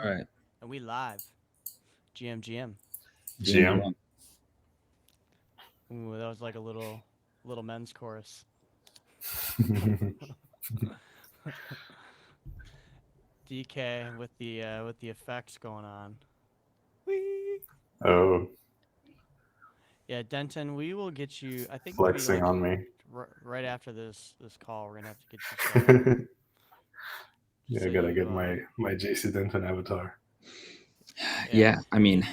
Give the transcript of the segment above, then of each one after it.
All right. And we live. GM. GM. Ooh, that was like a little men's chorus. DK with the effects going on. Whee! Oh, Yeah, Denton, we will get you. I think maybe flexing like on me. right after this call, we're gonna have to get you set up. Yeah, So I gotta you get my JC Denton avatar. yeah. Yeah, I mean,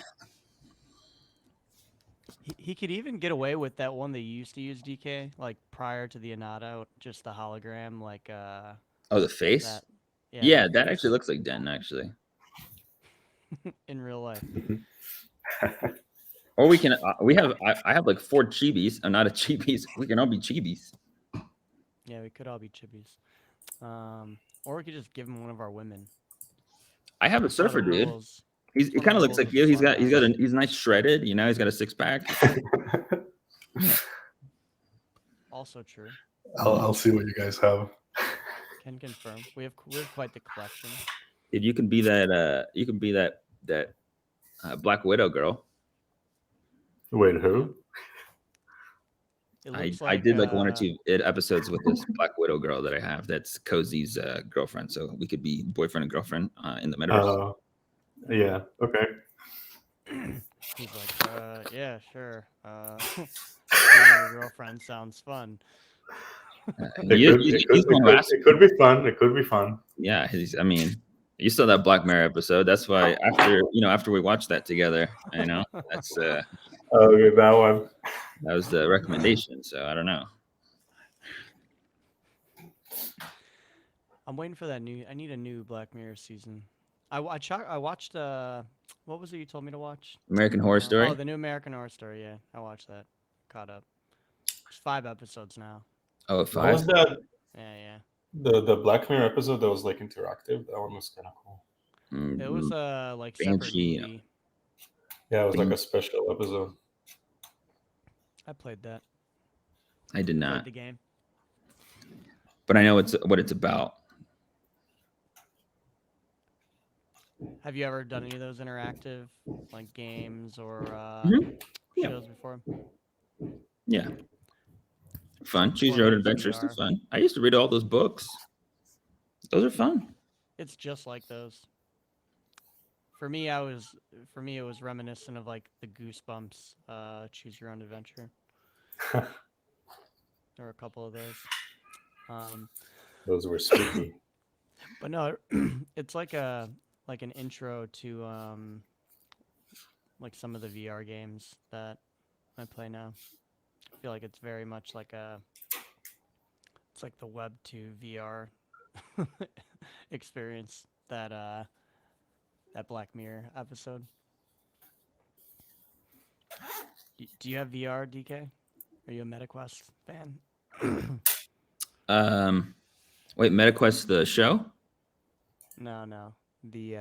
He could even get away with that one that you used to use, DK, like prior to the Anata, just the hologram, like oh, the face. that. Yeah, Yeah, that that actually face looks like Den actually. in real life. Or we can. I have like 4 chibis. I'm not a chibis. We can all be chibis. Yeah, we could all be chibis. Or we could just give him one of our women. I have a It's one of the surfer dude. rules. He It's one of kind the of looks rules like of you. Slughouse. He's nice shredded. You know, he's got a 6-pack. Also true. I'll see what you guys have. Can confirm. We have quite the collection. Dude, you can be that. You can be that Black Widow girl. Wait, who? It I looks like did like 1 or 2 episodes with this Black Widow girl that I have. That's Cozy's girlfriend. So we could be boyfriend and girlfriend in the metaverse. Yeah. Okay. He's like, yeah, sure. Being your girlfriend sounds fun. It could be fun. It could be fun. Yeah, I mean, you saw that Black Mirror episode. That's why after we watched that together, that's Okay, that one. that was the recommendation. So I don't know. I'm waiting for that new. I need a new Black Mirror season. I watched. What was it you told me to watch? American Horror Story. Oh, the new American Horror Story. Yeah, I watched that. Caught up. It's 5 episodes now. Oh, What 5. was that? Yeah. The Black Mirror episode that was like interactive. That one was kind of cool. It was like separate Banshee. movie. Yeah, it was like a special episode. I played that. I did Played not, the game. but I know what it's about. Have you ever done any of those interactive like games or Yeah. shows before? Yeah, fun. Choose Or your own like adventures. They're VR. fun. I used to read all those books. Those are fun. It's just like those. For me, it was reminiscent of like the Goosebumps Choose Your Own Adventure. There were a couple of those. Those were spooky. But no, it's like an intro to like some of the VR games that I play now. I feel like it's very much like it's like the Web 2 VR experience that Black Mirror episode. Do you have VR, DK? Are you a MetaQuest fan? Wait, MetaQuest the show? No. The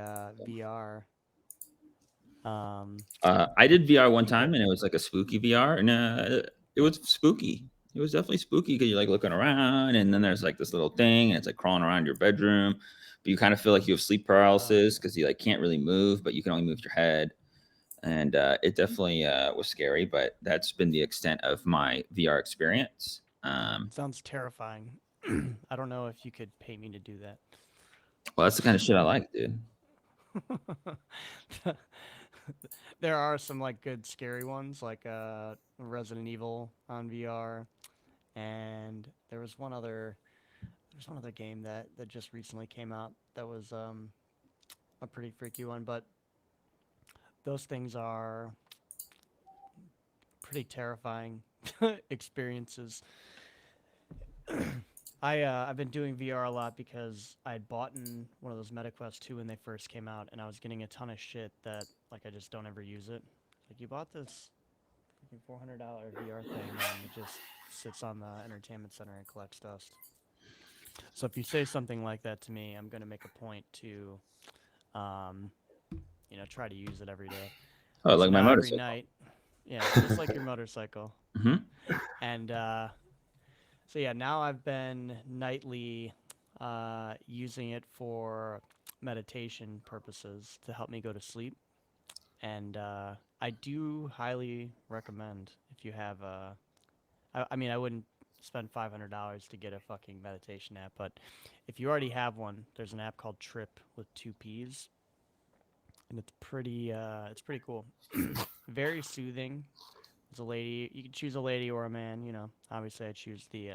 VR. I did VR one time, and it was like a spooky VR, and it was spooky. It was definitely spooky because you're like looking around, and then there's like this little thing, and it's like crawling around your bedroom, but you kind of feel like you have sleep paralysis because you like can't really move, but you can only move your head, and it definitely was scary. But that's been the extent of my VR experience. Sounds terrifying. I don't know if you could pay me to do that. Well, that's the kind of shit I like, dude. There are some like good scary ones, like Resident Evil on VR, and there's one other game that just recently came out that was a pretty freaky one, but those things are pretty terrifying experiences. I've been doing VR a lot because I'd bought in one of those MetaQuest 2 when they first came out, and I was getting a ton of shit that like I just don't ever use it. Like, you bought this freaking $400 VR thing and it just sits on the entertainment center and collects dust. So if you say something like that to me, I'm gonna make a point to, try to use it every day. Oh, like my motorcycle. Every night, yeah, just like your motorcycle. And so yeah, now I've been nightly using it for meditation purposes to help me go to sleep. And I do highly recommend if you have I mean, I wouldn't spend $500 to get a fucking meditation app, but if you already have one, there's an app called Trip with 2 P's, and it's pretty cool. Very soothing. There's a lady. You can choose a lady or a man. You know, obviously I choose the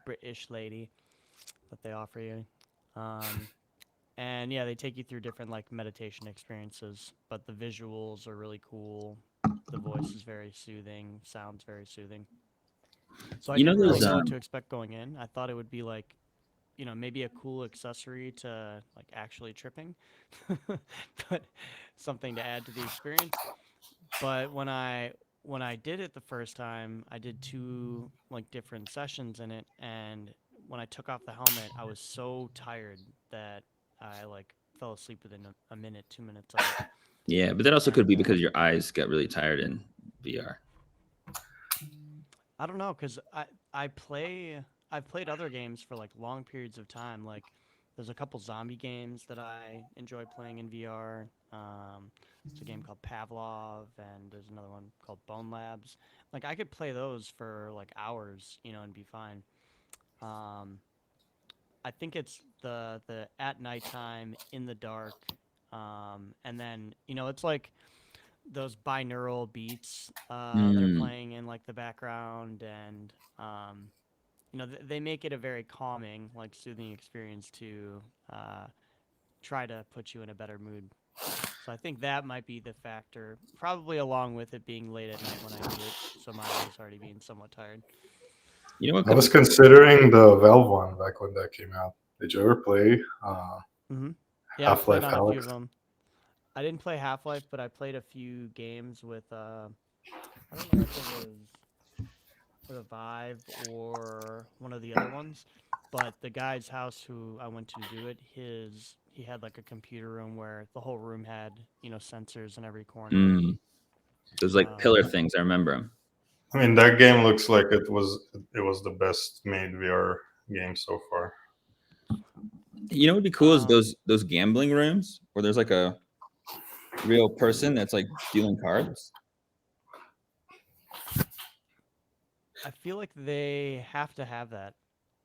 British lady that they offer you. And yeah, they take you through different like meditation experiences, but the visuals are really cool. The voice is very soothing, sounds very soothing. So I You know didn't really those know what to expect going in. I thought it would be like, you know, maybe a cool accessory to like actually tripping, but something to add to the experience. But when I did it the first time, I did 2 like different sessions in it, and when I took off the helmet, I was so tired that I like fell asleep within a minute, 2 minutes of it. Yeah, but that also could And be because your eyes get really tired in VR. I don't know, cause I've played other games for like long periods of time. Like there's a couple zombie games that I enjoy playing in VR. There's a game called Pavlov, and there's another one called Bone Labs. Like I could play those for like hours, you know, and be fine. Um, I think it's the at nighttime in the dark, and then you know it's like those binaural beats that are Mm. playing in like the background, and you know they make it a very calming, like soothing experience to uh, try to put you in a better mood. So I think that might be the factor, probably along with it being late at night when I did it, so my eyes already being somewhat tired. You know what I could was be? considering the Valve one back when that came out. Did you ever play Hmm. Yeah, I've played Half-Life on a few of Alex? them. I didn't play Half Life, but I played a few games with I don't know if it was the Vive or one of the other ones, but the guy's house who I went to do it, he had like a computer room where the whole room had, you know, sensors in every corner. Mm. Those like pillar Um, things. I remember them. I mean, that game looks like it was the best made VR game so far. You know what would be cool is those gambling rooms where there's like a real person that's like dealing cards. I feel like they have to have that.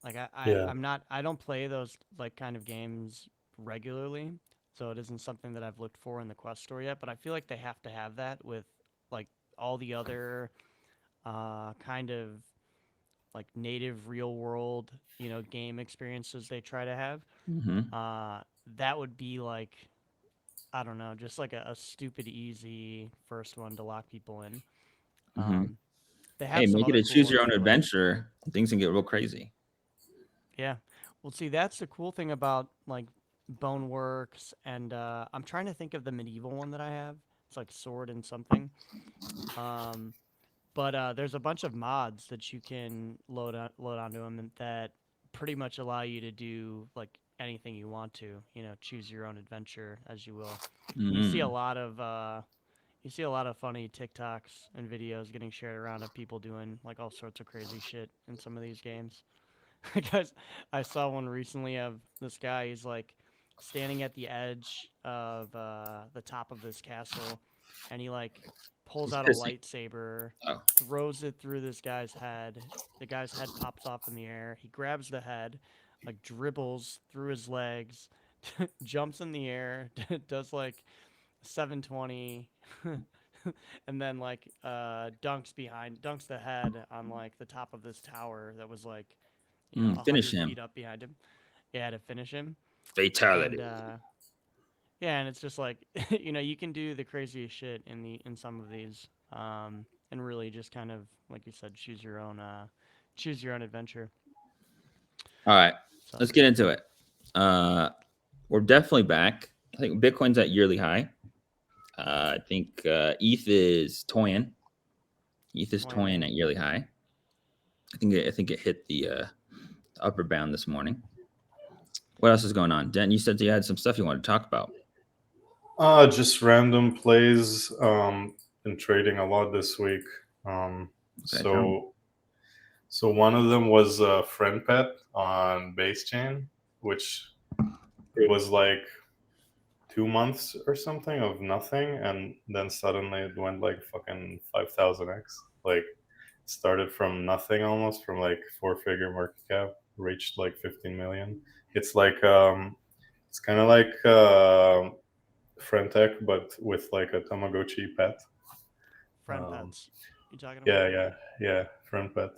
Like Yeah. I don't play those like kind of games regularly, so it isn't something that I've looked for in the Quest store yet, but I feel like they have to have that with like all the other kind of like native real world, you know, game experiences they try to have. Mm-hmm. Uh that would be like, I don't know, just like a stupid easy first one to lock people in. Mm-hmm. Um they Hey, have some make it other a cool choose your ones own for like, adventure. Things can get real crazy. yeah. Well, see, that's the cool thing about like Boneworks, and I'm trying to think of the medieval one that I have. It's like sword and something. Um, but there's a bunch of mods that you can load onto them that pretty much allow you to do like anything you want to. You know, choose your own adventure as you will. And Mm-hmm. you see a lot of funny TikToks and videos getting shared around of people doing like all sorts of crazy shit in some of these games. Because I saw one recently of this guy. He's like standing at the edge of the top of this castle, and he like pulls He's out a pissing. lightsaber, Oh, throws it through this guy's head. The guy's head pops off in the air. He grabs the head, like dribbles through his legs, jumps in the air, does like 720. And then like dunks the head on like the top of this tower that was like, you know, a finish hundred him. feet up behind him. Yeah, to finish him. Fatality. And yeah, and it's just like you know, you can do the craziest shit in some of these, and really just kind of like you said, choose your own adventure. All right, So let's get into it. We're definitely back. I think Bitcoin's at yearly high. I think ETH is toying. ETH is toying, toying yeah. at yearly high. I think it hit the upper bound this morning. What else is going on? Denton, you said you had some stuff you wanted to talk about. Just random plays. Been trading a lot this week. Okay, So one of them was FrenPet on base chain, which it was like 2 months or something of nothing, and then suddenly it went like fucking 5,000x. Like started from nothing almost, from like 4-figure market cap, reached like 15 million. It's like it's kind of like FrenTech, but with like a Tamagotchi pet. FrenPets. You talking about? Yeah, FrenPet.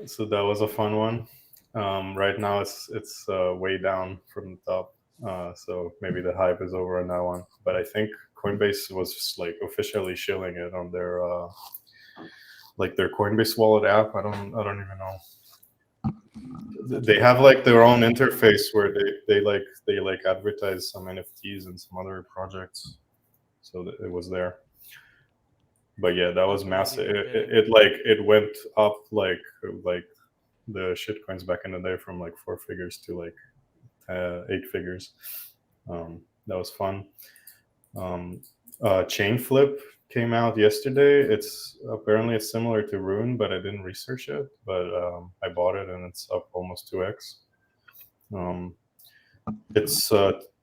So that was a fun one. Right now it's way down from the top, so maybe the hype is over on that one. But I think Coinbase was just like officially shilling it on their like their Coinbase wallet app. I don't even know. They have like their own interface where they like advertise some NFTs and some other projects. So it was there. But yeah, that was massive. It went up like the shit coins back in the day from like 4 figures to like 8 figures. That was fun. Chain Flip came out yesterday. It's apparently similar to Rune, but I didn't research it. But I bought it and it's up almost 2x. It's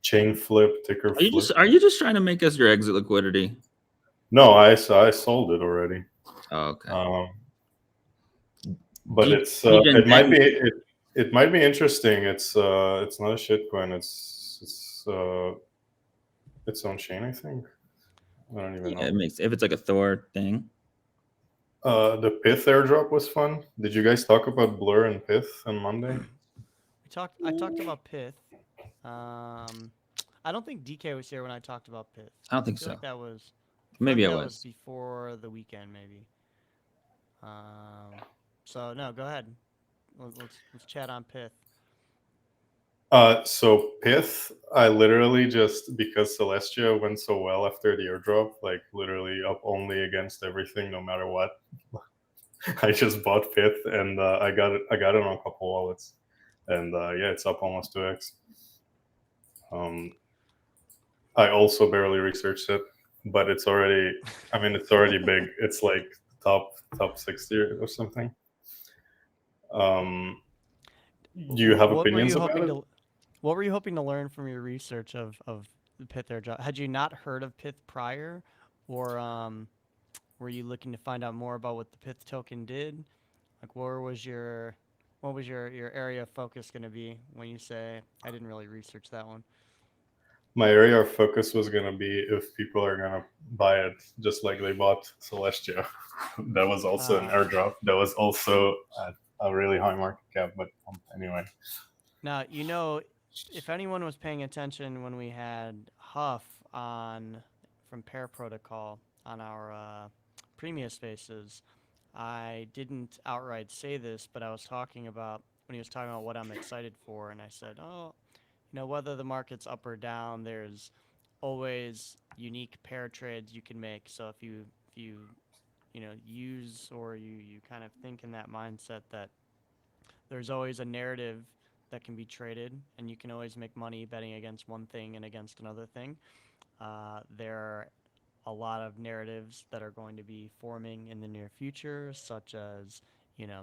Chain Flip, ticker Flip. Are you just trying to make us your exit liquidity? No, I sold it already. Oh, okay. But it might be interesting. It's not a shitcoin. It's on chain, I think. I don't even know. It makes, if it's like a Thor thing. The Pyth airdrop was fun. Did you guys talk about Blur and Pyth on Monday? I talked about Pyth. I don't think DK was here when I talked about Pyth. I don't think feel so. like that was Maybe that it was before the weekend, maybe. So no, go ahead. Let's chat on Pyth. So Pyth, I literally just, because Celestia went so well after the airdrop, like literally up only against everything, no matter what. I just bought Pyth and I got it on a couple wallets, and yeah, it's up almost 2x. I also barely researched it, but it's already, I mean, it's already big. It's like top 60 or something. Do you have opinions about it? What were you hoping to learn from your research of the Pyth airdrop? Had you not heard of Pyth prior, or were you looking to find out more about what the Pyth token did? Like, what was your area of focus going to be when you say I didn't really research that one? My area of focus was going to be if people are going to buy it just like they bought Celestia. That was also an airdrop. That was also a really high market cap, but anyway. Now, you know, if anyone was paying attention when we had Huff on from Pair Protocol on our Premium Spaces, I didn't outright say this, but I was talking about, when he was talking about what I'm excited for, and I said, oh, you know, whether the market's up or down, there's always unique pair trades you can make. So if you know, use, or you kind of think in that mindset that there's always a narrative that can be traded, and you can always make money betting against one thing and against another thing. There are a lot of narratives that are going to be forming in the near future, such as, you know,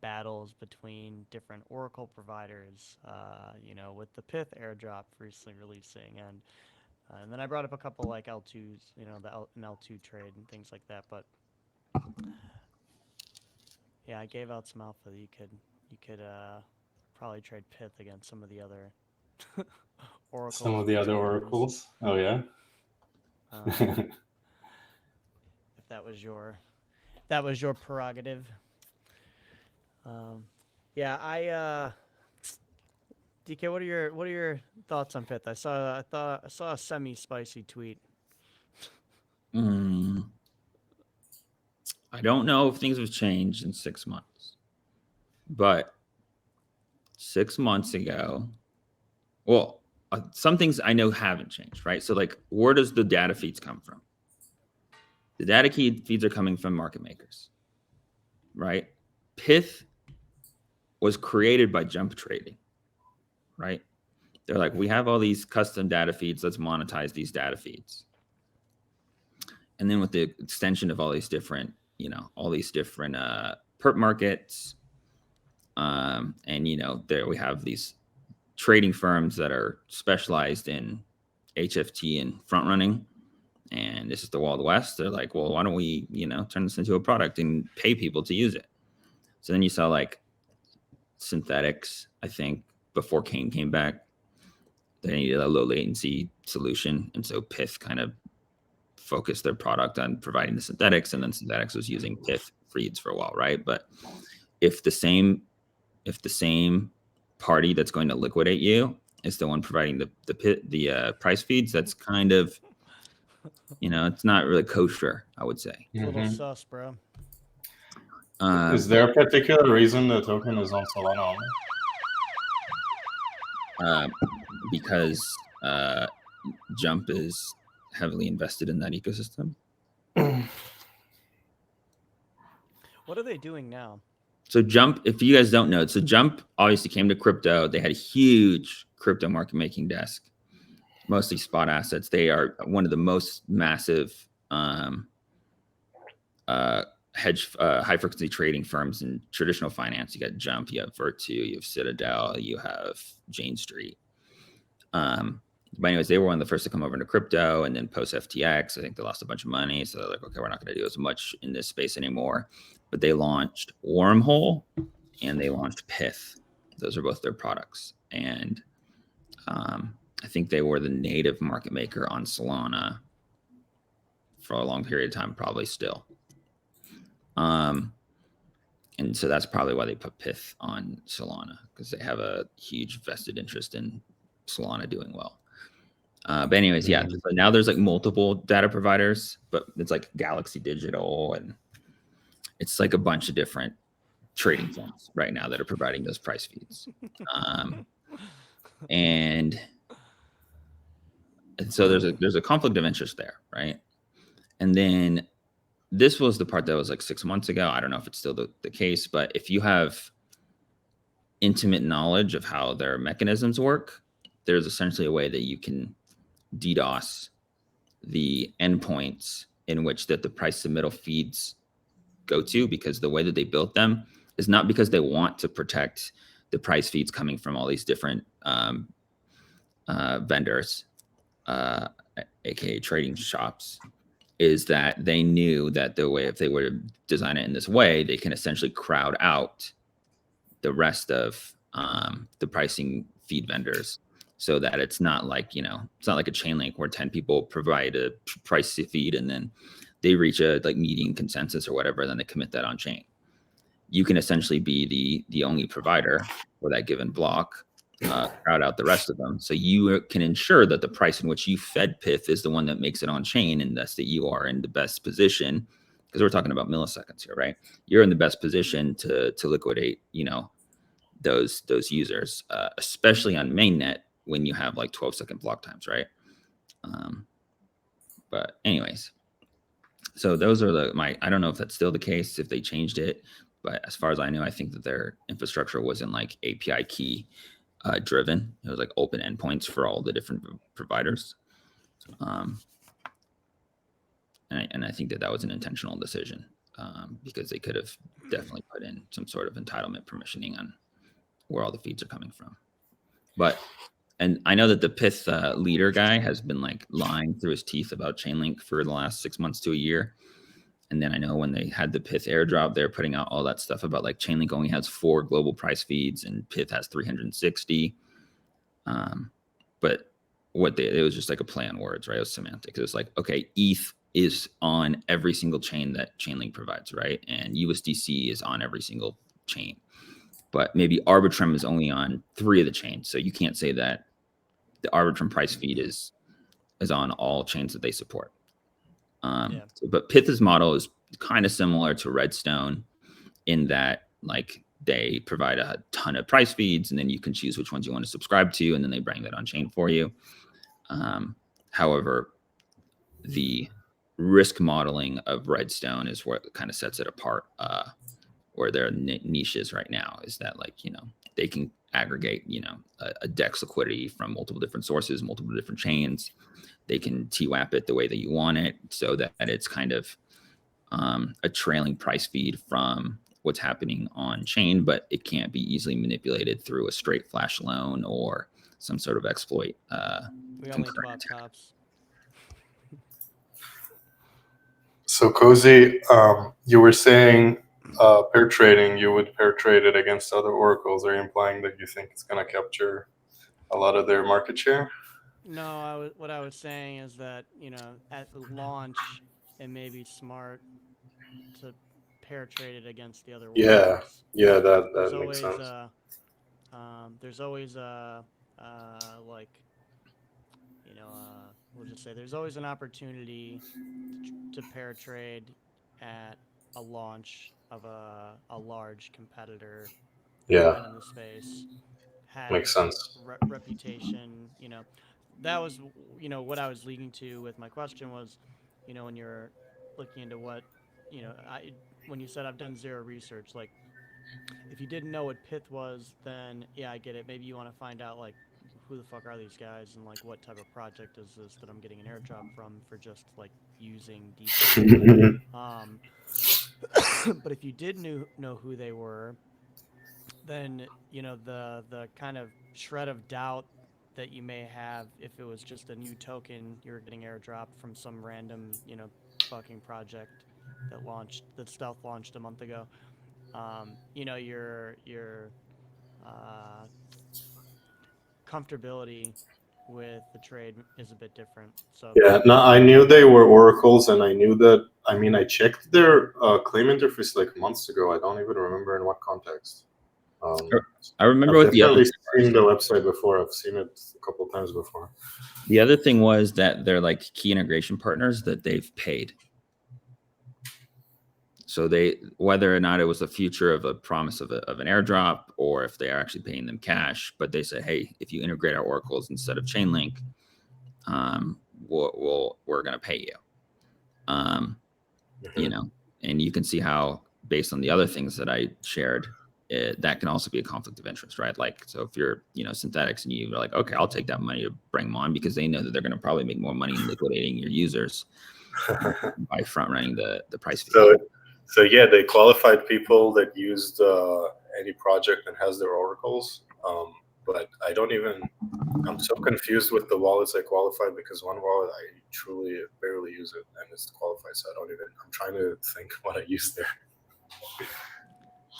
battles between different Oracle providers, you know, with the Pyth airdrop recently releasing, and then I brought up a couple like L2s, you know, an L2 trade and things like that. But yeah, I gave out some alpha that you could probably trade Pyth against some of the other oracles. Some of the other oracles. Oh yeah. If that was your prerogative. Yeah, DK, what are your thoughts on Pyth? I saw a semi-spicy tweet. I don't know if things have changed in 6 months, but 6 months ago, well, some things I know haven't changed, right? So like, where does the data feeds come from? The data feeds are coming from market makers, right? Pyth was created by jump trading, right? They're like, we have all these custom data feeds. Let's monetize these data feeds. And then with the extension of all these different, you know, all these different perp markets, And there we have these trading firms that are specialized in HFT and front running, and this is the Wild West. They're like, well, why don't we turn this into a product and pay people to use it? So then you saw like synthetics. I think before Kane came back, they needed a low latency solution, and so Pyth kind of focused their product on providing the synthetics, and then synthetics was using Pyth feeds for a while, right? But if the same party that's going to liquidate you is the one providing the price feeds, that's kind of it's not really kosher, I would say. It's a little sus, bro. Is there a particular reason the token is on Solana only? Because Jump is heavily invested in that ecosystem. What are they doing now? So Jump, if you guys don't know, so Jump obviously came to crypto. They had a huge crypto market making desk, mostly spot assets. They are one of the most massive hedge high frequency trading firms in traditional finance. You got Jump, you have Virtu, you have Citadel, you have Jane Street. But anyways, they were one of the first to come over into crypto, and then post FTX, I think they lost a bunch of money. So they're like, okay, we're not going to do as much in this space anymore. But they launched Wormhole and they launched Pyth. Those are both their products. And I think they were the native market maker on Solana for a long period of time, probably still. And so that's probably why they put Pyth on Solana, because they have a huge vested interest in Solana doing well. But anyways, yeah, so now there's like multiple data providers, but it's like Galaxy Digital, and it's like a bunch of different trading firms right now that are providing those price feeds. And so there's a conflict of interest there, right? And then this was the part that was like 6 months ago. I don't know if it's still the case, but if you have intimate knowledge of how their mechanisms work, there's essentially a way that you can DDoS the endpoints in which that the price submittal feeds go to, because the way that they built them is not because they want to protect the price feeds coming from all these different vendors, aka trading shops, is that they knew that the way, if they were to design it in this way, they can essentially crowd out the rest of the pricing feed vendors, so that it's not like, it's not like a chain link where 10 people provide a price feed and then they reach a like median consensus or whatever, and then they commit that on chain. You can essentially be the only provider for that given block, crowd out the rest of them. So you can ensure that the price in which you fed Pyth is the one that makes it on chain, and thus that you are in the best position, because we're talking about milliseconds here, right? You're in the best position to liquidate, those users, especially on mainnet when you have like 12-second block times, right? But anyways, so those are I don't know if that's still the case, if they changed it, but as far as I know, I think that their infrastructure wasn't like API key driven. It was like open endpoints for all the different providers. And I think that was an intentional decision, because they could have definitely put in some sort of entitlement permissioning on where all the feeds are coming from. And I know that the Pyth leader guy has been like lying through his teeth about Chainlink for the last 6 months to a year. And then I know when they had the Pyth airdrop, they're putting out all that stuff about like Chainlink only has 4 global price feeds and Pyth has 360. But it was just like a play on words, right? It was semantics. It was like, okay, ETH is on every single chain that Chainlink provides, right? And USDC is on every single chain. But maybe Arbitrum is only on 3 of the chains. So you can't say that the Arbitrum price feed is on all chains that they support. But Pyth's model is kind of similar to Redstone in that like they provide a ton of price feeds, and then you can choose which ones you want to subscribe to, and then they bring that on chain for you. However, the risk modeling of Redstone is what kind of sets it apart, where their niches right now is that like, they can aggregate, a DEX liquidity from multiple different sources, multiple different chains. They can TWAP it the way that you want it, so that it's kind of a trailing price feed from what's happening on chain, but it can't be easily manipulated through a straight flash loan or some sort of exploit. We only bought tops. So Cozy, you were saying pair trading, you would pair trade it against other oracles. Are you implying that you think it's going to capture a lot of their market share? No, what I was saying is that, at launch, it may be smart to pair trade it against the other oracles. Yeah, that There's makes always sense. there's always like, we'll just say there's always an opportunity to pair trade at a launch of a large competitor Yeah, been in the space, makes has sense. reputation. That was what I was leading to with my question was, when you're looking into what, when you said I've done zero research, like if you didn't know what Pyth was, then yeah, I get it. Maybe you want to find out like who the fuck are these guys and like what type of project is this that I'm getting an airdrop from for just like using DeFi. But if you did know who they were, then the kind of shred of doubt that you may have if it was just a new token you were getting airdropped from some random fucking project that stealth launched a month ago. Your uh, comfortability with the trade is a bit different. So Yeah, no, I knew they were oracles, and I knew that. I mean, I checked their claim interface like months ago. I don't even remember in what context. I remember I've what the other definitely seen the website before. I've seen it a couple of times before. The other thing was that they're like key integration partners that they've paid. So whether or not it was the future of a promise of an airdrop, or if they are actually paying them cash, but they say, hey, if you integrate our oracles instead of Chainlink, we're going to pay you. And you can see how, based on the other things that I shared, that can also be a conflict of interest, right? Like, so if you're, Synthetics, and you're like, okay, I'll take that money to bring them on, because they know that they're going to probably make more money liquidating your users by front running the price fee. So yeah, they qualified people that used any project that has their oracles. But I'm so confused with the wallets I qualified, because one wallet I truly barely use it and it's qualified. So I'm trying to think what I use there.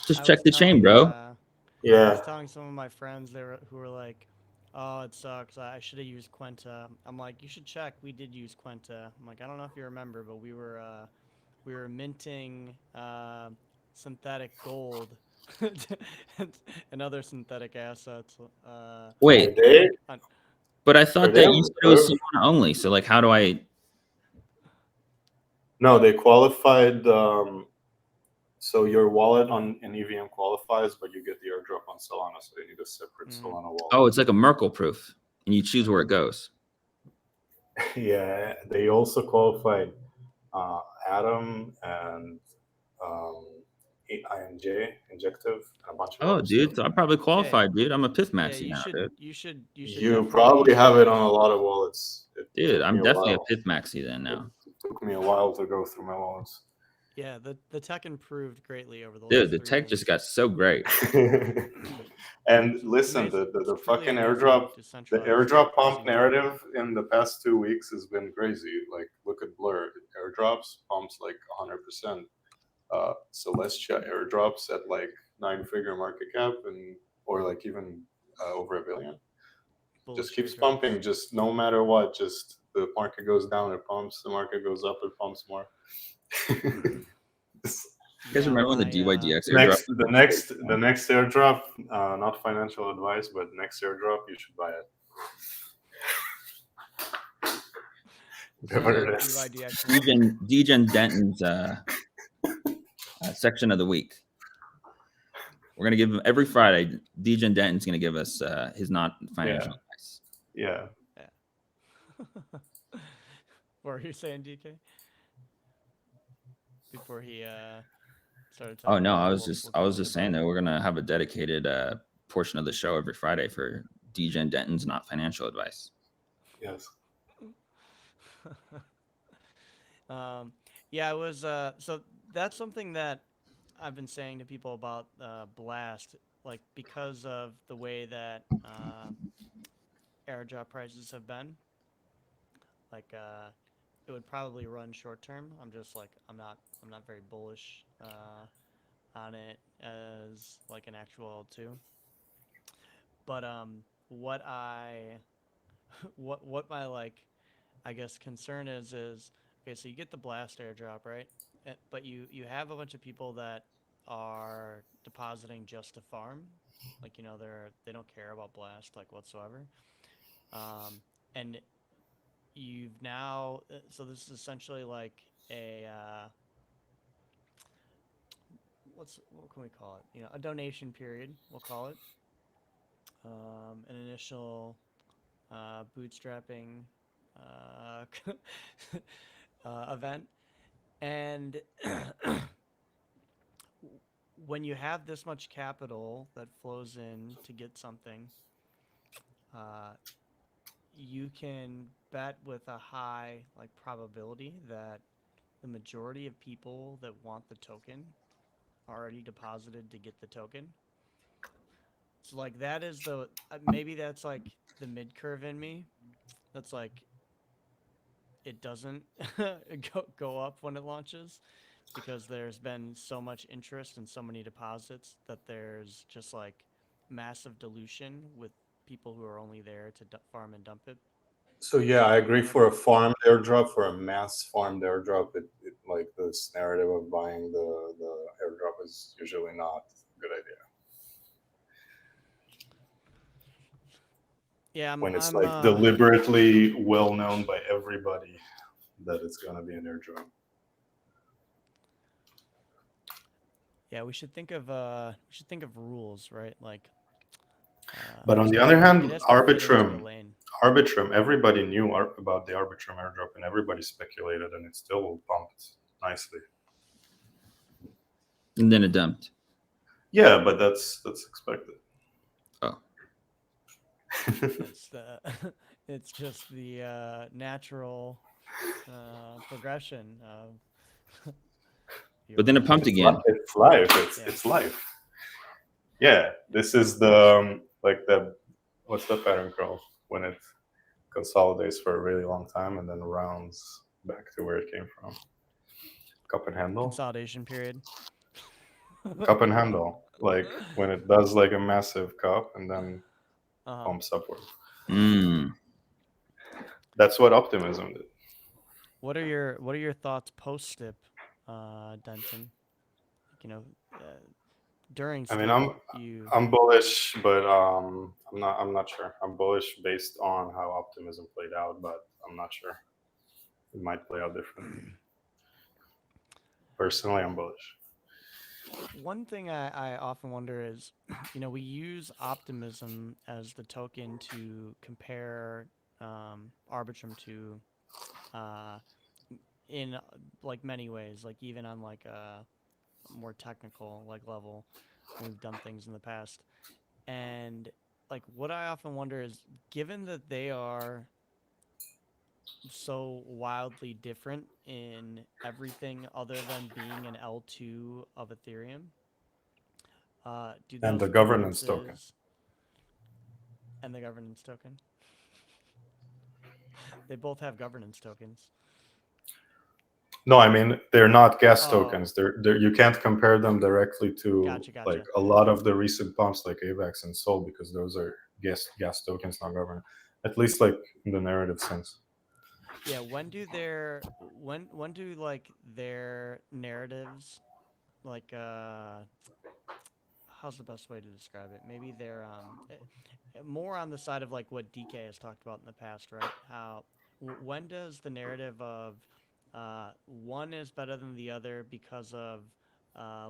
Just check the chain, bro. I was telling some of my friends who were like, oh, it sucks. I should have used Quenta. I'm like, you should check. We did use Quenta. I'm like, I don't know if you remember, but we were minting synthetic gold and other synthetic assets. Wait, but I thought that you said it was Solana only. So like, how do I? No, they qualified. So your wallet in EVM qualifies, but you get the airdrop on Solana, so they need a separate Solana wallet. Oh, it's like a Merkle proof, and you choose where it goes. Yeah, they also qualified Atom and INJ, Injective, and a bunch of other dude, stuff. so I'm probably qualified, dude. I'm a Pyth maxi now, dude. You should. You probably have it on a lot of wallets. Dude, I'm definitely a Pyth maxi then now. It took me a while to go through my wallets. Yeah, the tech improved greatly over the last Dude, the tech just got so great. And listen, the fucking airdrop, the airdrop pump narrative in the past 2 weeks has been crazy. Like, look at Blur, airdrops pumps like 100%. Celestia airdrops at like 9-figure market cap, or like even over $1 billion. Just keeps pumping. Just no matter what, just the market goes down, it pumps. The market goes up, it pumps more. You guys remember when the DYDX airdrop? The next airdrop, not financial advice, but next airdrop, you should buy it. Degen Denton's section of the week. We're gonna give him every Friday. Degen Denton's gonna give us his not financial advice. Yeah. What were you saying, DK? Before he started talking. Oh no, I was just saying that we're gonna have a dedicated portion of the show every Friday for Degen Denton's not financial advice. Yes. Yeah, it was. So that's something that I've been saying to people about Blast, like because of the way that airdrop prices have been, like it would probably run short term. I'm just like I'm not very bullish on it as like an actual L2. But what I what my like I guess concern is okay. So you get the Blast airdrop, right? But you have a bunch of people that are depositing just to farm, like they don't care about Blast like whatsoever. And you've now so this is essentially like a what can we call it? A donation period. We'll call it an initial bootstrapping event. And when you have this much capital that flows in to get something, uh, you can bet with a high like probability that the majority of people that want the token already deposited to get the token. So like that is the maybe that's like the mid curve in me. That's like it doesn't go up when it launches because there's been so much interest and so many deposits that there's just like massive dilution with people who are only there to farm and dump it. So yeah, I agree. For a farmed airdrop, for a mass farmed airdrop, it like this narrative of buying the airdrop is usually not a good idea. Yeah, When it's like deliberately well known by everybody that it's gonna be an airdrop. Yeah, we should think of rules, right? Like But on the so other hand, it has to fit into a lane. Arbitrum, everybody knew about the Arbitrum airdrop and everybody speculated, and it still pumped nicely. And then it dumped. Yeah, but that's expected. Oh. It's just the natural progression of. But then it pumped again. It's life. It's life. Yeah, this is the like the what's the pattern called when it consolidates for a really long time and then rounds back to where it came from. Cup and handle. Consolidation period. Cup and handle, like when it does like a massive cup and then pumps upward. That's what optimism did. What are your thoughts post STIP, Denton? During STIP, I'm bullish, but I'm not sure. I'm bullish based on how optimism played out, but I'm not sure. It might play out differently. Personally, I'm bullish. One thing I often wonder is, we use optimism as the token to compare Arbitrum to in like many ways, like even on like a more technical like level when we've done things in the past. And like what I often wonder is, given that they are so wildly different in everything other than being an L2 of Ethereum, do those and the governance token. And the governance token. They both have governance tokens. No, I mean they're not gas tokens. They're you can't compare them directly to Gotcha. like a lot of the recent pumps like AVAX and Sol, because those are gas tokens, not governance. At least like in the narrative sense. Yeah, when do like their narratives like how's the best way to describe it? Maybe they're more on the side of like what DK has talked about in the past, right? How when does the narrative of one is better than the other because of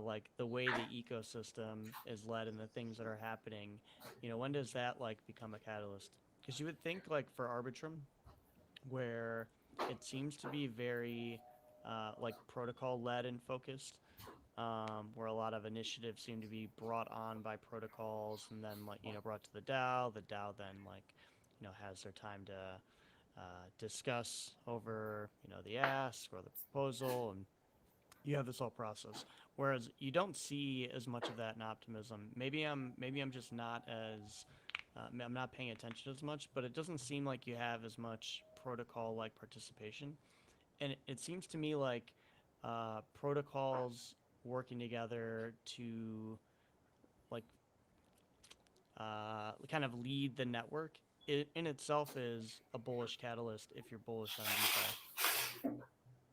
like the way the ecosystem is led and the things that are happening, when does that like become a catalyst? Because you would think like for Arbitrum, where it seems to be very like protocol led and focused, where a lot of initiatives seem to be brought on by protocols and then like brought to the DAO. The DAO then like has their time to discuss over the ask or the proposal, and you have this whole process. Whereas you don't see as much of that in optimism. Maybe I'm just not as I'm not paying attention as much, but it doesn't seem like you have as much protocol like participation. And it seems to me like protocols working together to like kind of lead the network it in itself is a bullish catalyst if you're bullish on DeFi.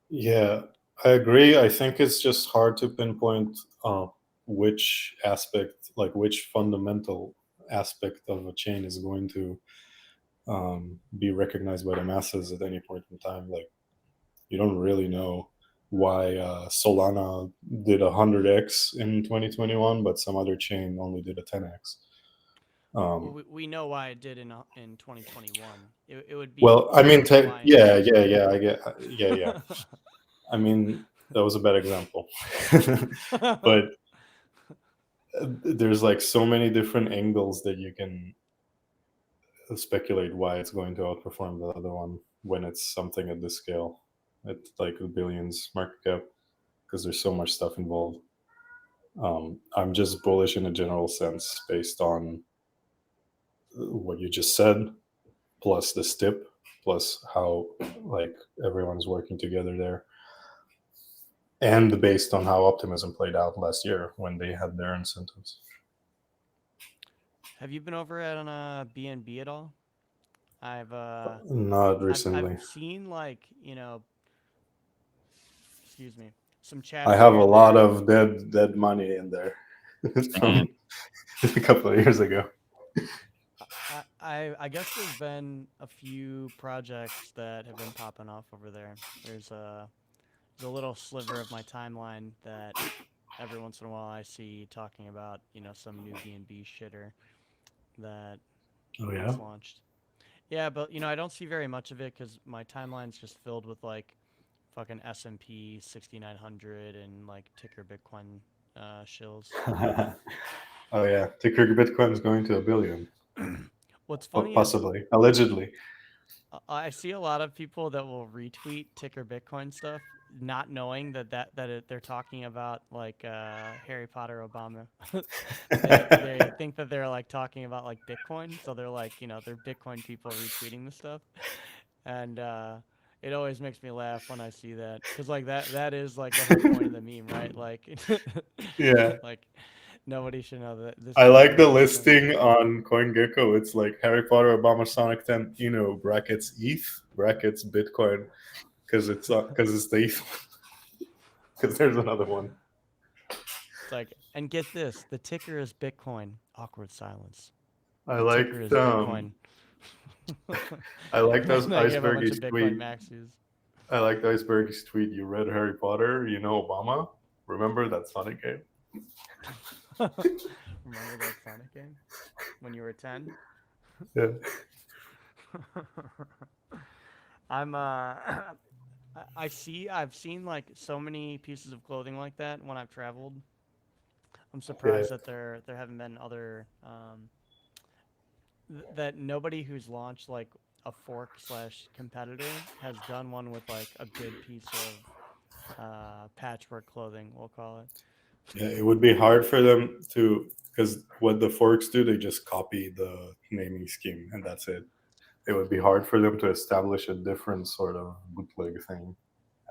Yeah, I agree. I think it's just hard to pinpoint which aspect, like which fundamental aspect of a chain is going to be recognized by the masses at any point in time. Like you don't really know why Solana did 100x in 2021, but some other chain only did a 10x. Well, we know why it did in 2021. It would be Well, I mean, incredibly why in yeah, yeah, 2020. yeah, I get, yeah, yeah. I mean, that was a bad example, but there's like so many different angles that you can speculate why it's going to outperform the other one when it's something at this scale, at like billions market cap, because there's so much stuff involved. I'm just bullish in a general sense based on what you just said, plus the STIP, plus how like everyone's working together there, and based on how optimism played out last year when they had their incentives. Have you been over at on BNB at all? I've Not I've recently. seen like excuse me, some I chatter have here a and lot there. of dead money in there Same. from a couple of years ago. I guess there's been a few projects that have been popping off over there. There's a little sliver of my timeline that every once in a while I see talking about some new BNB shitter that Oh yeah. gets launched. Yeah, but I don't see very much of it because my timeline's just filled with like fucking S&P 6900 and like ticker Bitcoin shills. Oh yeah. Ticker Bitcoin is going to a billion, What's funny is possibly, allegedly. I see a lot of people that will retweet ticker Bitcoin stuff, not knowing they're talking about like Harry Potter Obama. They think that they're like talking about like Bitcoin, so they're like they're Bitcoin people retweeting the stuff, and it always makes me laugh when I see that because like that is like the whole point of the meme, right? Like Yeah. like nobody should know that this I dude like thinks the Bitcoin. listing on CoinGecko. It's like Harry Potter, Obama, Sonic 10, brackets ETH, brackets Bitcoin, because it's the ETH, because there's another one. It's like, and get this, the ticker is Bitcoin. Awkward silence. I The ticker liked is Bitcoin. I liked And then you have a bunch Iceberg's of Bitcoin tweet. maxis. I liked Iceberg's tweet. You read Harry Potter, Obama. Remember that Sonic game? Remember that Sonic game when you were 10? Yeah. I'm I've seen like so many pieces of clothing like that when I've traveled. I'm Yeah. surprised that there haven't been other that nobody who's launched like a fork slash competitor has done one with like a good piece of patchwork clothing, we'll call it. Yeah, it would be hard for them to, because what the forks do, they just copy the naming scheme and that's it. It would be hard for them to establish a different sort of bootleg thing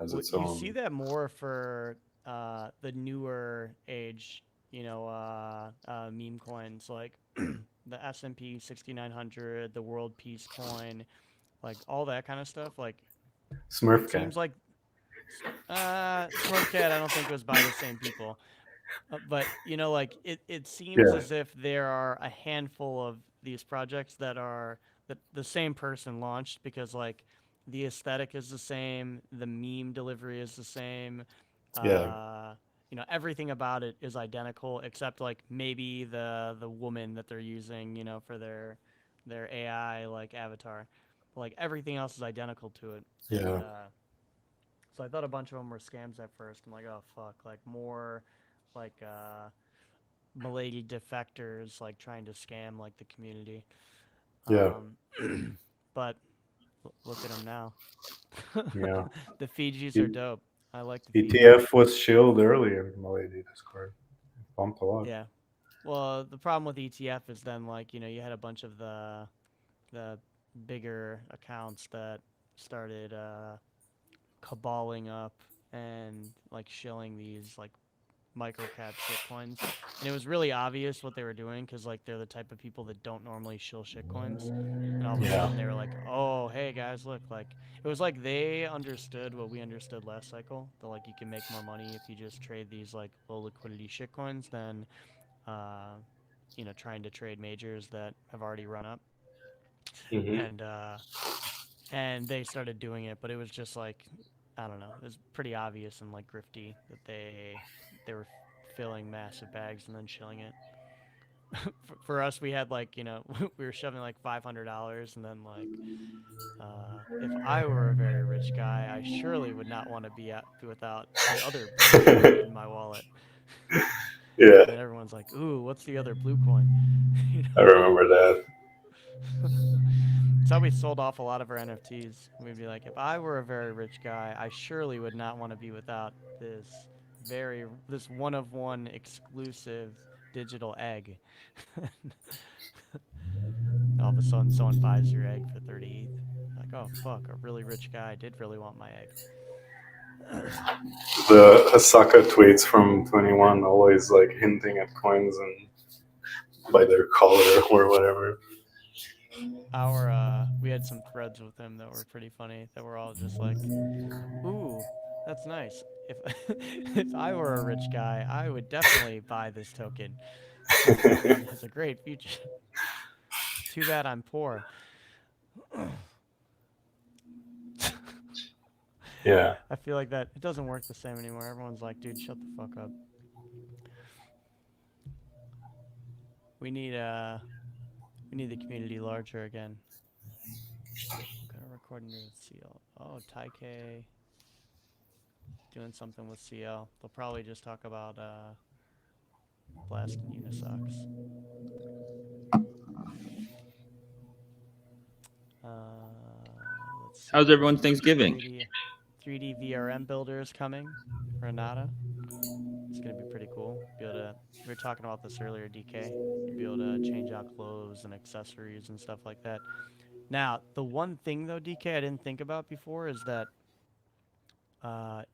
as Well, its you see own. that more for the newer age, meme coins like the S&P 6900, the World Peace Coin, like all that kind of stuff. Like it Smurf cat. seems like Smurfcat, I don't think it was by the same people. But like it seems Yeah, as if there are a handful of these projects that are the same person launched because like the aesthetic is the same, the meme delivery is the same, yeah, everything about it is identical except like maybe the woman that they're using, for their AI like avatar. But, like everything else is identical to it, and yeah, so I thought a bunch of them were scams at first. I'm like, oh fuck, like more like Malady defectors like trying to scam like the community. yeah, But look at them now. yeah. The Fijis are You- dope. I like the feature. ETF was shilled earlier in my lady Discord. It pumped a lot. Yeah. Well, the problem with ETF is then like you had a bunch of the bigger accounts that started caballing up and like shilling these like microcap shitcoins, and it was really obvious what they were doing because like they're the type of people that don't normally shill shitcoins, and all of a Yeah. sudden they were like, oh hey guys, look, like it was like they understood what we understood last cycle, that like you can make more money if you just trade these like low liquidity shitcoins than trying to trade majors that have already run up, Mm-hmm. and they started doing it, but it was just like, I don't know, it was pretty obvious and like grifty that they were filling massive bags and then shilling it. For us, we had like we were shoving like $500, and then like if I were a very rich guy, I surely would not want to be without the other blue coin in my wallet. Yeah, And then everyone's like, ooh, what's the other blue coin? I remember that. That's how we sold off a lot of our NFTs. We'd be like, if I were a very rich guy, I surely would not want to be without this one of one exclusive digital egg. All of a sudden, someone buys your egg for 30 ETH. Like, oh fuck, a really rich guy did really want my egg. The Asaka tweets from 21 always like hinting at coins and by their color or whatever. We had some threads with him that were pretty funny. That were all just like, ooh, that's nice. If if I were a rich guy, I would definitely buy this token. It has a great future. Too bad I'm poor. Yeah. I feel like that it doesn't work the same anymore. Everyone's like, dude, shut the fuck up. We need the community larger again. I'm gonna record into CL. Oh, Taike doing something with CL. They'll probably just talk about Blast and Unisocks. Let's see. How's everyone's Thanksgiving? 3D VRM builder is coming for Anata. It's gonna be pretty cool. We were talking about this earlier, DK. You'd be able to change out clothes and accessories and stuff like that. Now, the one thing though, DK, I didn't think about before is that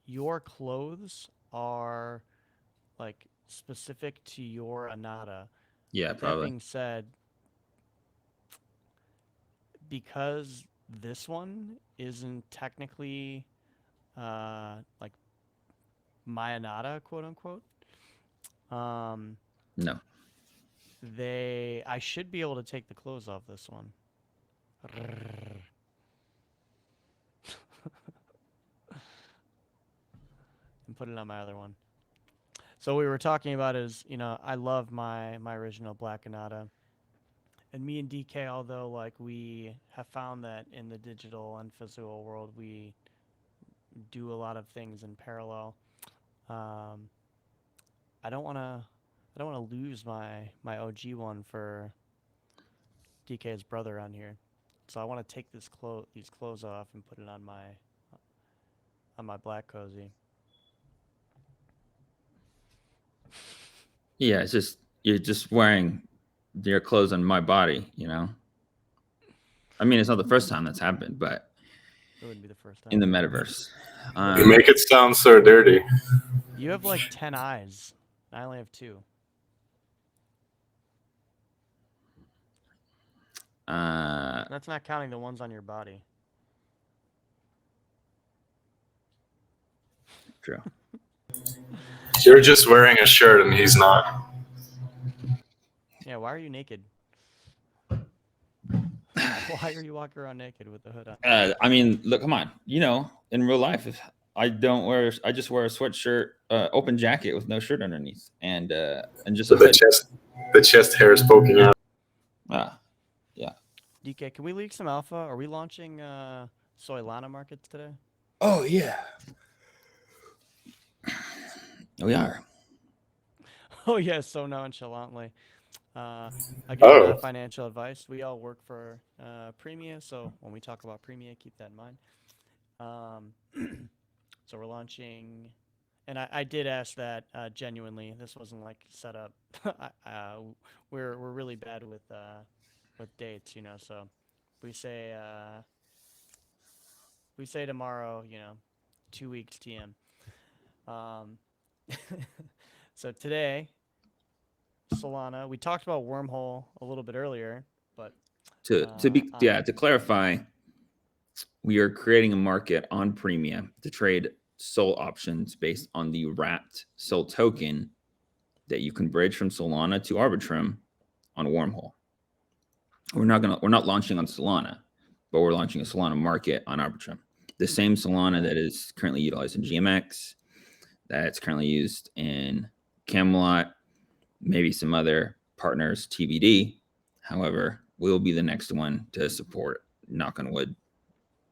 your clothes are like specific to your Anata. Yeah, That probably. being said, because this one isn't technically like my Anata, quote unquote, No. I should be able to take the clothes off this one. And put it on my other one. So what we were talking about is, I love my original Black Anata. And me and DK, although like we have found that in the digital and physical world we do a lot of things in parallel, I don't want to lose my OG one for DK's brother on here. So I want to take these clothes off and put it on my black cozy. Yeah, it's just you're just wearing your clothes on my body, I mean, it's not the first time that's happened, but It wouldn't be the first time. in the metaverse. You make it sound so dirty. You have like 10 eyes. I only have 2. That's not counting the ones on your body. True. You're just wearing a shirt and he's not. Yeah, why are you naked? Why are you walking around naked with the hood on? I mean, look, come on. In real life, if I just wear a sweatshirt, open jacket with no shirt underneath, and just So the chest hair is poking out. Yeah. DK, can we leak some alpha? Are we launching Solana markets today? Oh yeah. We are. Oh yeah, so nonchalantly. Again, not financial advice. We all work for Premia, so when we talk about Premia, keep that in mind. So we're launching, and I did ask that genuinely. This wasn't like set up. We're really bad with dates, you know. So we say tomorrow, you know, 2 weeks TM. Um, so today, Solana. We talked about Wormhole a little bit earlier, but To clarify, we are creating a market on Premium to trade SOL options based on the wrapped SOL token that you can bridge from Solana to Arbitrum on Wormhole. We're not launching on Solana, but we're launching a Solana market on Arbitrum. The same Solana that is currently utilized in GMX, that's currently used in Camelot, maybe some other partners, TBD. However, we'll be the next one to support, knock on wood,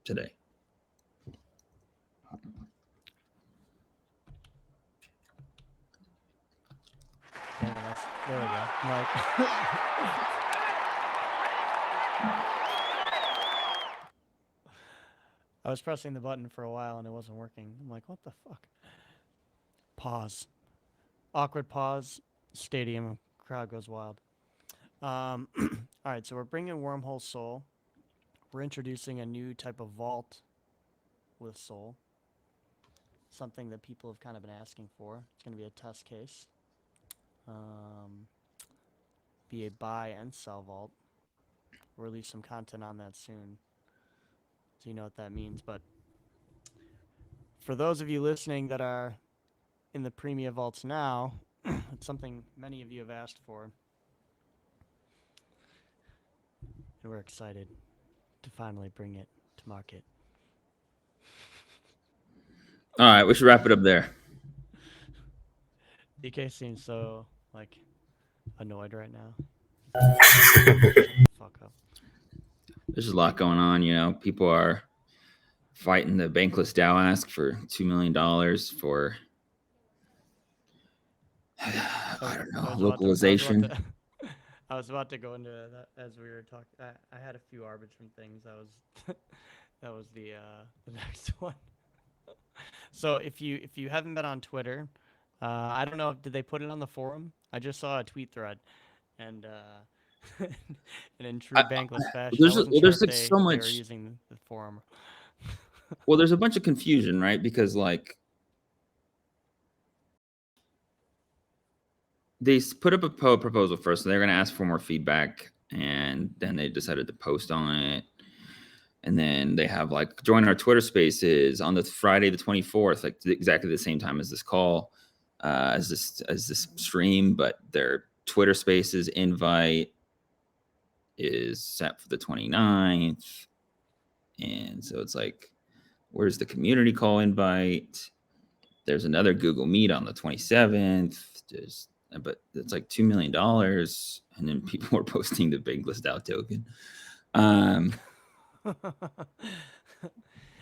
today. yeah, there we go. Like, I was pressing the button for a while and it wasn't working. I'm like, what the fuck? Pause. Awkward pause. Stadium. Crowd goes wild. All right, so we're bringing Wormhole Soul. We're introducing a new type of vault with Soul. Something that people have kind of been asking for. It's going to be a test case. Be a buy and sell vault. We'll release some content on that soon, so you know what that means. But for those of you listening that are in the Premium vaults now, it's something many of you have asked for, and we're excited to finally bring it to market. All right, we should wrap it up there. DK seems so like annoyed right now. Fuck up. There's a lot going on, you know. People are fighting the bankless DAO ask for $2 million for I don't know, localization. I was about to go into that as we were talking. I had a few Arbitrum things. That was the next one. So if you haven't been on Twitter, I don't know, did they put it on the forum? I just saw a tweet thread, and and in true bankless fashion, I wasn't sure if they were using the forum. Well, there's a bunch of confusion, right? Because like they put up a proposal first, and they're going to ask for more feedback, and then they decided to post on it. And then they have like join our Twitter Spaces on the Friday the 24th, like exactly the same time as this call, as this stream. But their Twitter Spaces invite is set for the 29th, and so it's like, where's the community call invite? There's another Google Meet on the 27th. But it's like $2 million, and then people are posting the bankless DAO token.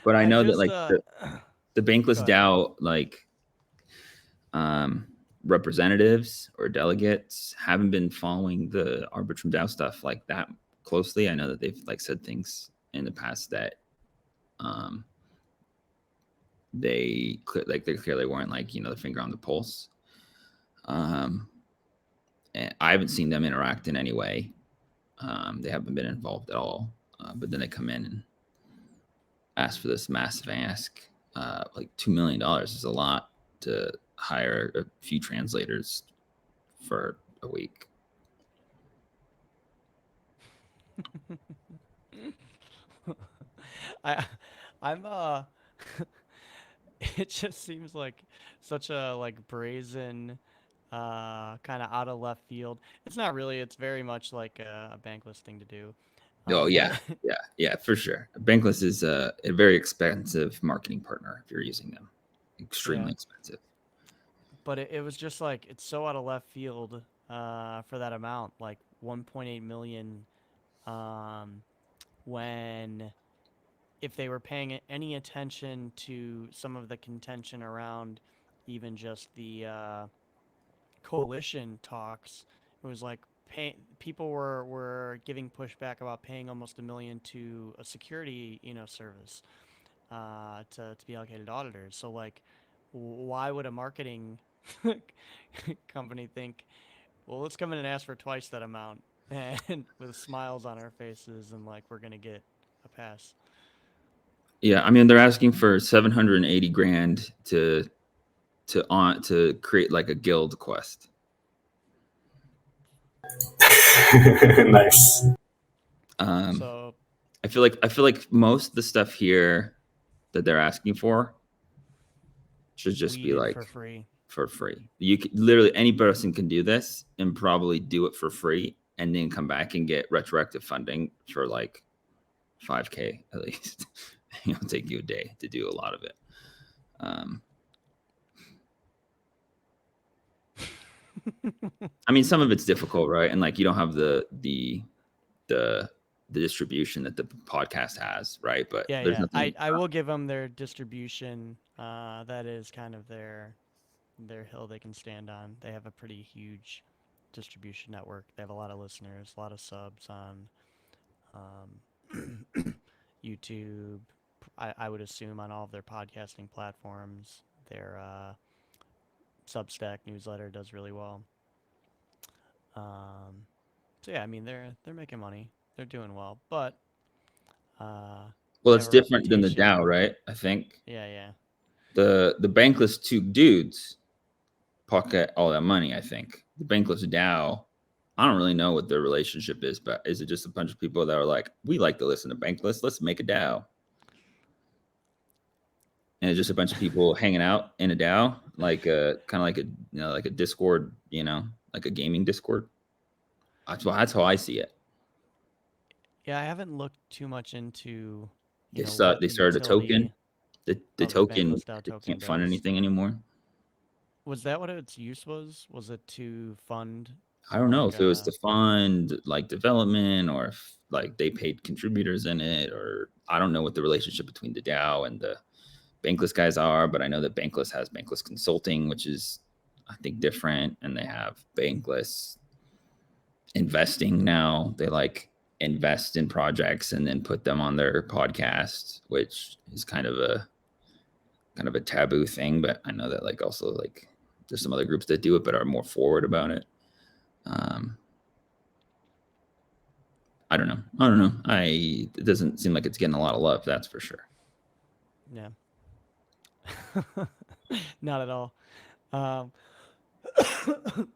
But I know that like the bankless DAO like representatives or delegates haven't been following the Arbitrum DAO stuff like that closely. I know that they've like said things in the past that they clearly weren't like, you know, the finger on the pulse. And I haven't seen them interact in any way. They haven't been involved at all. But then they come in and ask for this massive ask. Like $2 million is a lot to hire a few translators for a week. I'm it just seems like such a like brazen kind of out of left field. It's not really, it's very much like a bankless thing to do. Oh yeah, yeah, for sure. Bankless is a very expensive marketing partner if you're using them. Extremely expensive. But it was just like, it's so out of left field for that amount, like 1.8 million, when if they were paying any attention to some of the contention around even just the coalition talks, it was like people were giving pushback about paying almost $1 million to a security, you know, service. to be allocated to auditors. So like, why would a marketing company think, well, let's come in and ask for twice that amount, and with smiles on our faces, and like we're gonna get a pass? Yeah, I mean they're asking for 780 grand to create like a guild quest. Nice. So I feel like most of the stuff here that they're asking for should just be weeded like for free. for free. You can, literally any person can do this and probably do it for free, and then come back and get retroactive funding for like 5K at least. It'll take you a day to do a lot of it. I mean, some of it's difficult, right? And like you don't have the distribution that the podcast has, right? But Yeah, there's yeah. nothing. I will give them their distribution. That is kind of their hill they can stand on. They have a pretty huge distribution network. They have a lot of listeners, a lot of subs on YouTube. I would assume on all of their podcasting platforms. Their Substack newsletter does really well. So yeah, I mean they're making money. They're doing well, but Well, they it's have a different than the reputation. DAO, right? I think Yeah, yeah. the bankless two dudes pocket all that money. I think the bankless DAO. I don't really know what their relationship is, but is it just a bunch of people that are like, we like to listen to bankless, let's make a DAO? And it's just a bunch of people hanging out in a DAO, like kind of like a like a Discord, like a gaming Discord. That's how I see it. Yeah, I haven't looked too much into They what the started a token. utility The of the token bankless DAO token can't fund does. anything anymore. Was that what its use was? Was it to fund? I don't know Like, if it was to fund like development or if like they paid contributors in it, or I don't know what the relationship between the DAO and the bankless guys are, but I know that bankless has bankless consulting, which is I think different, and they have bankless investing now. They like invest in projects and then put them on their podcast, which is kind of a taboo thing, but I know that like also like there's some other groups that do it but are more forward about it. I don't know. It doesn't seem like it's getting a lot of love, that's for sure. yeah. Not at all.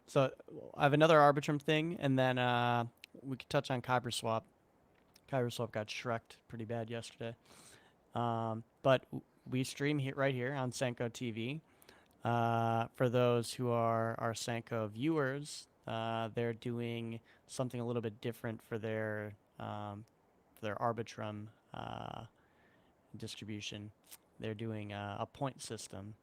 So I have another Arbitrum thing, and then we could touch on KyberSwap. KyberSwap got shreked pretty bad yesterday. But we stream right here on Senko TV. For those who are our Senko viewers, they're doing something a little bit different for their Arbitrum distribution. They're doing a point system.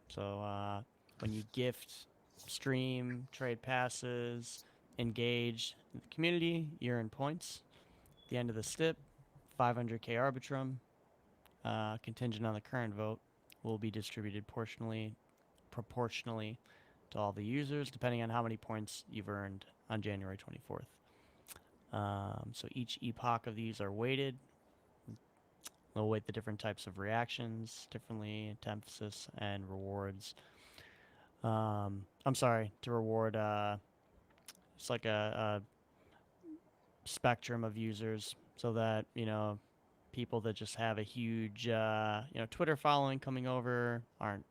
So when you gift, stream, trade passes, engage the community, you earn points. At the end of the STIP, 500k Arbitrum, contingent on the current vote, will be distributed proportionally to all the users, depending on how many points you've earned on January 24th. So each epoch of these are weighted. They'll weight the different types of reactions differently to emphasis and rewards. I'm sorry, to reward it's like a spectrum of users, so that people that just have a huge Twitter following coming over aren't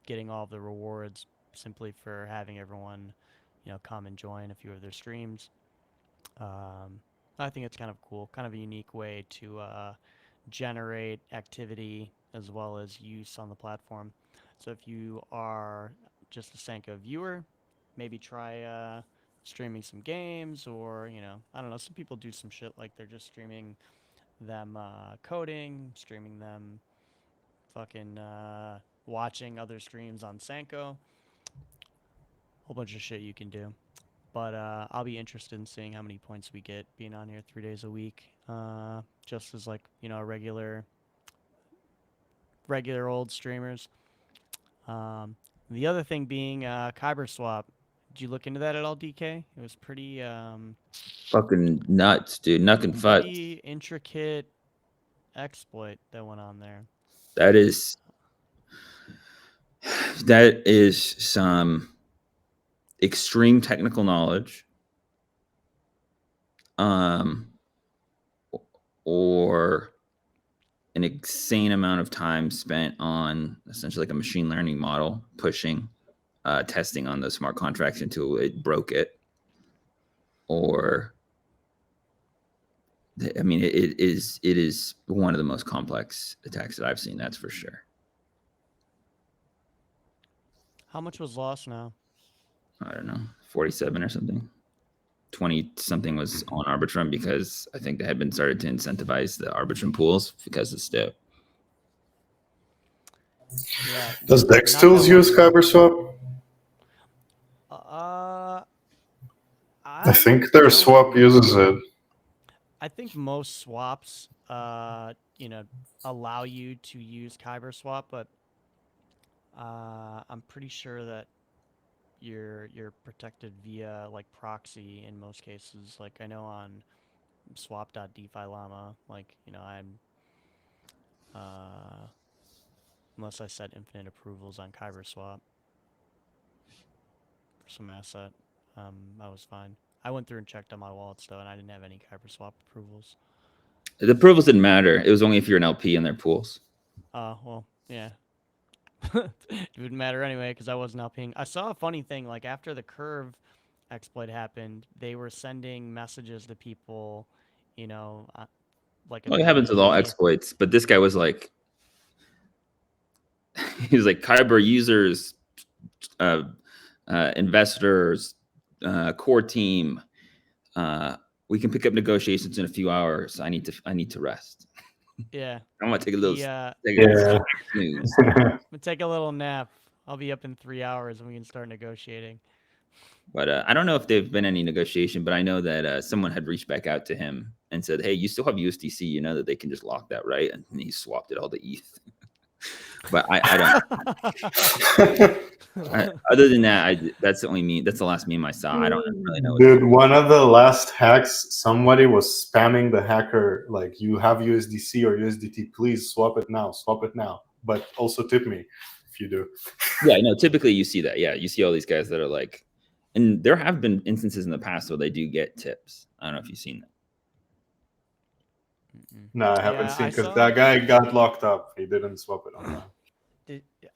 getting all the rewards simply for having everyone come and join a few of their streams. I think it's kind of cool, kind of a unique way to generate activity as well as use on the platform. So if you are just a Senko viewer, maybe try streaming some games, or I don't know, some people do some shit like they're just streaming them coding, streaming them fucking watching other streams on Senko. Whole bunch of shit you can do. But I'll be interested in seeing how many points we get being on here 3 days a week. Just as like, regular old streamers. The other thing being KyberSwap. Did you look into that at all, DK? It was pretty fucking nuts, dude. Nothing fudge. pretty intricate exploit that went on there. That is some extreme technical knowledge, or an insane amount of time spent on essentially like a machine learning model pushing testing on the smart contracts until it broke it, or I mean, it is one of the most complex attacks that I've seen. That's for sure. How much was lost now? I don't know, 47 or something. 20 something was on Arbitrum because I think they had been started to incentivize the Arbitrum pools because of STIP. Yeah. Does not Dex that tools use long ago. Kyberswap? I think their don't- swap uses it. I think most swaps, allow you to use Kyberswap, but I'm pretty sure that you're protected via like proxy in most cases. Like I know on swap.defi llama, like I'm unless I set infinite approvals on Kyberswap for some asset, I was fine. I went through and checked on my wallets though, and I didn't have any Kyberswap approvals. The approvals didn't matter. It was only if you're an LP in their pools. Well, yeah. It wouldn't matter anyway because I wasn't LPing. I saw a funny thing. Like after the curve exploit happened, they were sending messages to people, like Well, it happens with all immediately. exploits, but this guy was like, he was like, Kyber users, investors, core team. We can pick up negotiations in a few hours. I need to rest. Yeah. I'm gonna take a little Yeah. snooze. I'm gonna take a little nap. I'll be up in 3 hours and we can start negotiating. But I don't know if there've been any negotiation, but I know that someone had reached back out to him and said, hey, you still have USDC, you know that they can just lock that, right? And he swapped it all to ETH. But I don't. Other than that, that's the last meme I saw. I don't really know. Dude, one of the last hacks, somebody was spamming the hacker like, you have USDC or USDT, please swap it now, but also tip me if you do. Yeah, no, typically you see that. Yeah, you see all these guys that are like, and there have been instances in the past where they do get tips. I don't know if you've seen that. No, I haven't Yeah, seen, I because saw- that guy got locked up. He didn't swap it on time.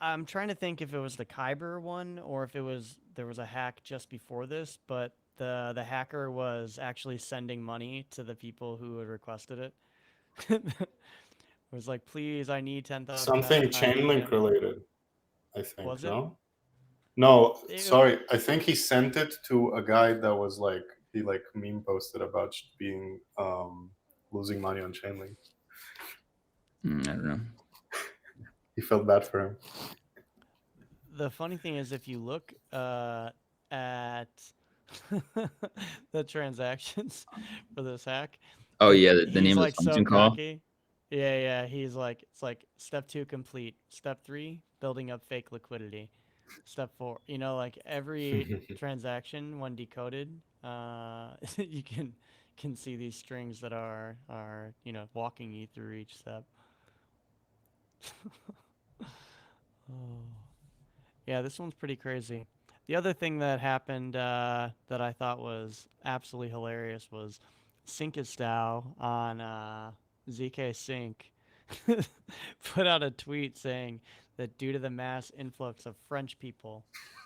I'm trying to think if it was the Kyber one or if there was a hack just before this, but the hacker was actually sending money to the people who had requested it. It was like, please, I need 10,000. Something Chainlink related, I think. Was it? No? No, sorry. I think he sent it to a guy that was like, he like meme posted about being losing money on Chainlink. I don't know. He felt bad for him. The funny thing is, if you look at the transactions for this hack. Oh yeah, the name like of the function call. Cocky. Yeah. He's like, it's like step 2 complete. Step 3, building up fake liquidity. Step 4, like every transaction when decoded, you can see these strings that are walking you through each step. Oh. Yeah, this one's pretty crazy. The other thing that happened that I thought was absolutely hilarious was Synkistao on ZK Sync put out a tweet saying that due to the mass influx of French people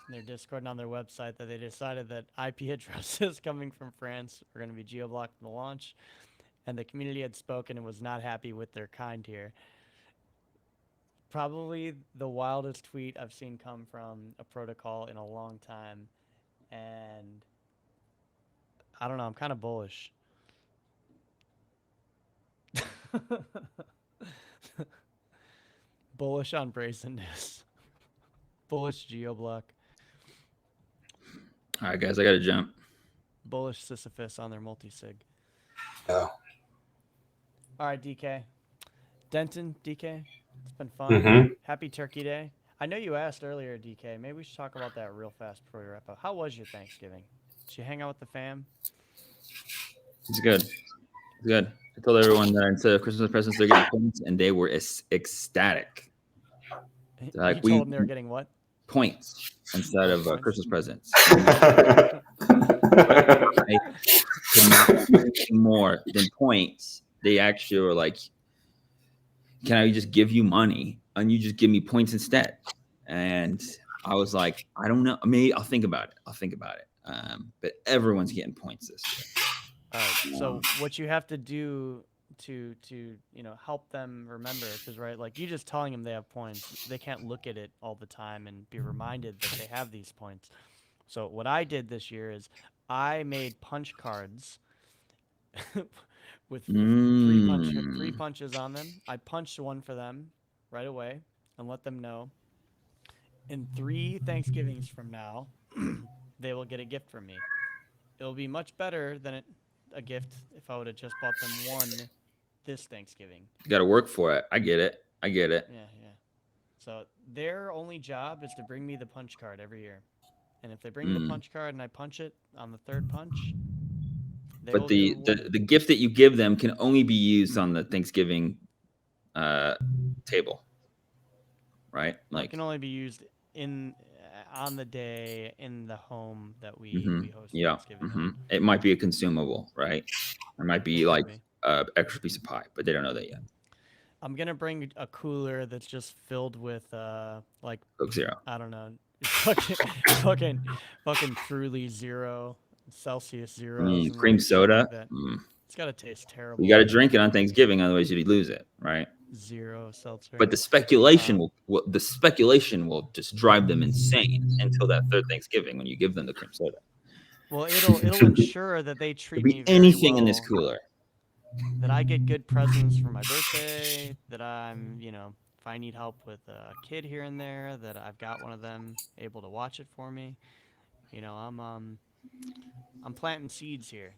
in their Discord and on their website, that they decided that IP addresses coming from France were going to be geo-blocked from the launch, and the community had spoken and was not happy with their kind here. Probably the wildest tweet I've seen come from a protocol in a long time, and I don't know, I'm kind of bullish. Bullish on brazenness. Bullish geoblock. All right, guys, I gotta jump. Bullish Sisyphus on their multi-sig. Yeah. All right, DK. Denton, DK, it's been fun. Mm-hmm. Happy Turkey Day. I know you asked earlier, DK. Maybe we should talk about that real fast before we wrap up. How was your Thanksgiving? Did you hang out with the fam? It's good. Good. I told everyone that instead of Christmas presents, they're getting points, and they were ecstatic. Like, you told them they were getting what? Points instead of Points? Christmas presents. I could not do anything more than points. They actually were like, "Can I just give you money and you just give me points instead?" And I was like, "I don't know. Maybe I'll think about it." But everyone's getting points this year. All right. So what you have to do to help them remember, because right, like you just telling them they have points, they can't look at it all the time and be reminded that they have these points. So what I did this year is I made punch cards with three punches on them. I punched one for them right away and let them know. In 3 Thanksgivings from now, they will get a gift from me. It'll be much better than a gift if I would have just bought them one this Thanksgiving. You got to work for it. I get it. Yeah. So their only job is to bring me the punch card every year. And if they bring the punch card and I punch it on the third punch, but the gift that you give them can only be used on the Thanksgiving table, right? Like, it can only be used on the day in the home that we host Thanksgiving on. It might be a consumable, right? It might be like an extra piece of pie, but they don't know that yet. I'm gonna bring a cooler that's just filled with like Coke Zero. I don't know, fucking truly 0 Celsius zeros. Cream soda. Like it's gotta taste terrible. You got to drink it on Thanksgiving, otherwise you lose it, right? 0 seltzer. But the speculation will just drive them insane until that third Thanksgiving when you give them the cream soda. Well, it'll ensure that they treat me very anything well, in this cooler. That I get good presents for my birthday. That I'm, if I need help with a kid here and there, that I've got one of them able to watch it for me. I'm planting seeds here.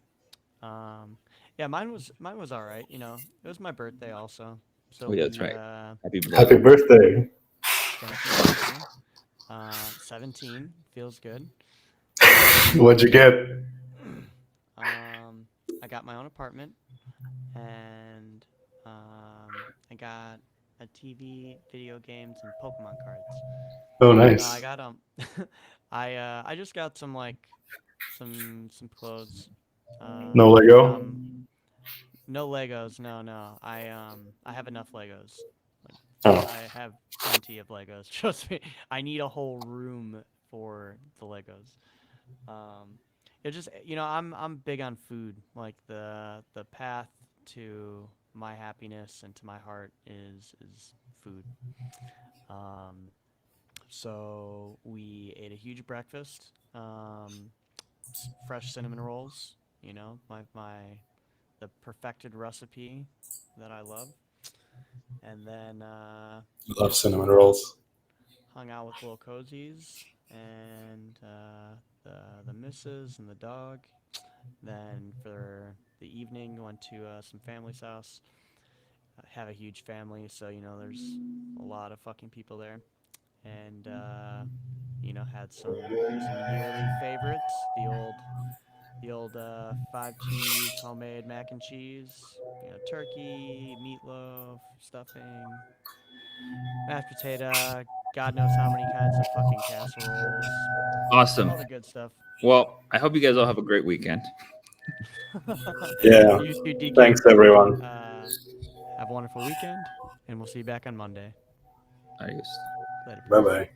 Yeah, mine was all right. It was my birthday also. So that's right. Happy birthday. Thank you. 17 feels good. What'd you get? I got my own apartment, and I got a TV, video games, and Pokemon cards. Oh, nice. I got I just got some some clothes. No Lego. No Legos. No. I have enough Legos. I have plenty of Legos. Trust me. I need a whole room for the Legos. It just I'm big on food. Like the path to my happiness and to my heart is food. So we ate a huge breakfast. Fresh cinnamon rolls. The perfected recipe that I love. And then love cinnamon rolls. Hung out with little cozies and the missus and the dog. Then for the evening, went to some family's house. I have a huge family, so there's a lot of fucking people there, and had some yearly favorites. The old 5 cheese homemade mac and cheese. Turkey, meatloaf, stuffing, mashed potato. God knows how many kinds of fucking casseroles. Awesome. All the good stuff. Well, I hope you guys all have a great weekend. Yeah. You too, DK. Thanks, everyone. Have a wonderful weekend, and we'll see you back on Monday. Adios. Later. Bye-bye.